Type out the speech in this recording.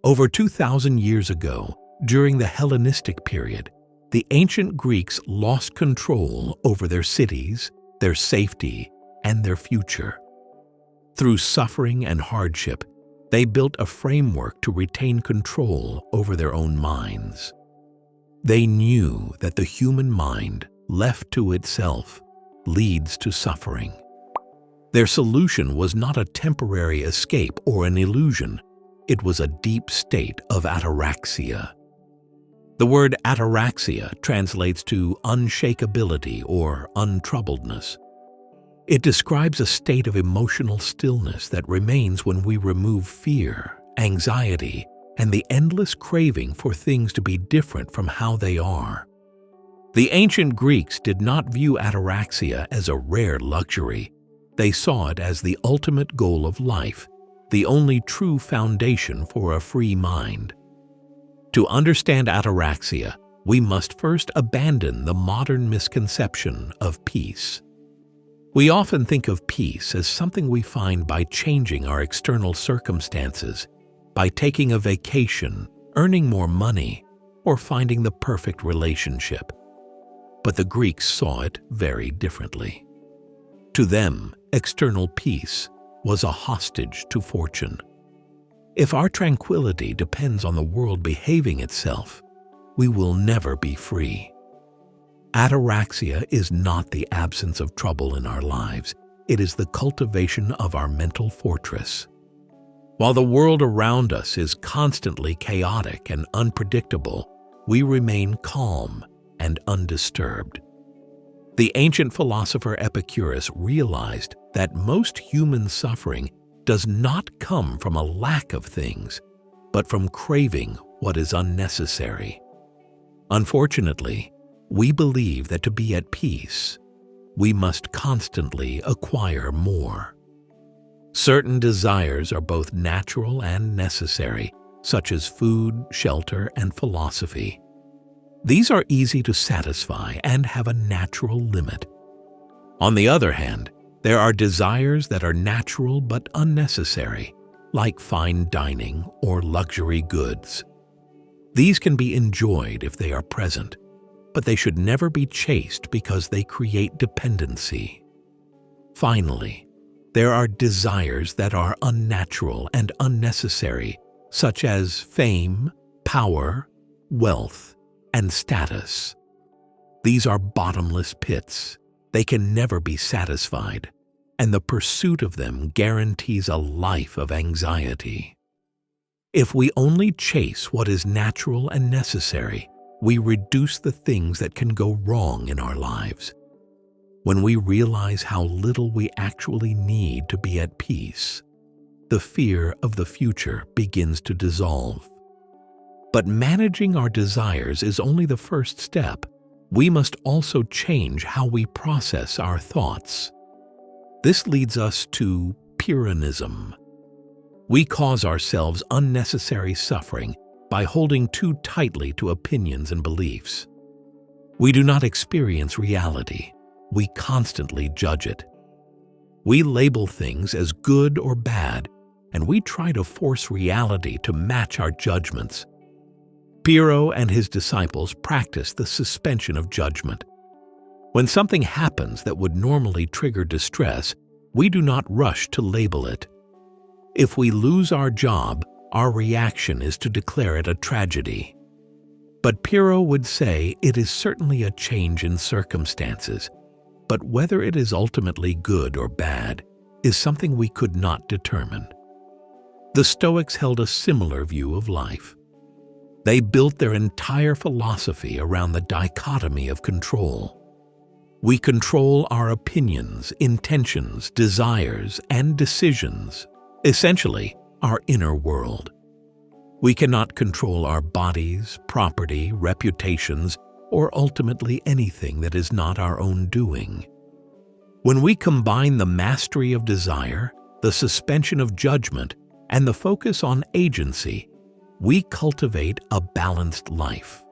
Over 2,000 years ago, during the Hellenistic period, the ancient Greeks lost control over their cities, their safety, and their future. Through suffering and hardship, they built a framework to retain control over their own minds. They knew that the human mind, left to itself, leads to suffering. Their solution was not a temporary escape or an illusion. It was a deep state of ataraxia. The word ataraxia translates to unshakability or untroubledness. It describes a state of emotional stillness that remains when we remove fear, anxiety, and the endless craving for things to be different from how they are. The ancient Greeks did not view ataraxia as a rare luxury. They saw it as the ultimate goal of life, the only true foundation for a free mind. To understand ataraxia, we must first abandon the modern misconception of peace. We often think of peace as something we find by changing our external circumstances, by taking a vacation, earning more money, or finding the perfect relationship. But the Greeks saw it very differently. To them, external peace was a hostage to fortune. If our tranquility depends on the world behaving itself, we will never be free. Ataraxia is not the absence of trouble in our lives. It is the cultivation of our mental fortress. While the world around us is constantly chaotic and unpredictable, we remain calm and undisturbed. The ancient philosopher Epicurus realized that most human suffering does not come from a lack of things, but from craving what is unnecessary. Unfortunately, we believe that to be at peace, we must constantly acquire more. Certain desires are both natural and necessary, such as food, shelter, and philosophy. These are easy to satisfy and have a natural limit. On the other hand, there are desires that are natural but unnecessary, like fine dining or luxury goods. These can be enjoyed if they are present, but they should never be chased because they create dependency. Finally, there are desires that are unnatural and unnecessary, such as fame, power, wealth, and status. These are bottomless pits. They can never be satisfied, and the pursuit of them guarantees a life of anxiety. If we only chase what is natural and necessary, we reduce the things that can go wrong in our lives. When we realize how little we actually need to be at peace, the fear of the future begins to dissolve. But managing our desires is only the first step. We must also change how we process our thoughts. This leads us to Pyrrhonism. We cause ourselves unnecessary suffering by holding too tightly to opinions and beliefs. We do not experience reality. We constantly judge it. We label things as good or bad, and we try to force reality to match our judgments. Pyrrho and his disciples practiced the suspension of judgment. When something happens that would normally trigger distress, we do not rush to label it. If we lose our job, our reaction is to declare it a tragedy. But Pyrrho would say it is certainly a change in circumstances, but whether it is ultimately good or bad is something we could not determine. The Stoics held a similar view of life. They built their entire philosophy around the dichotomy of control. We control our opinions, intentions, desires, and decisions, essentially our inner world. We cannot control our bodies, property, reputations, or ultimately anything that is not our own doing. When we combine the mastery of desire, the suspension of judgment, and the focus on agency, we cultivate a balanced life.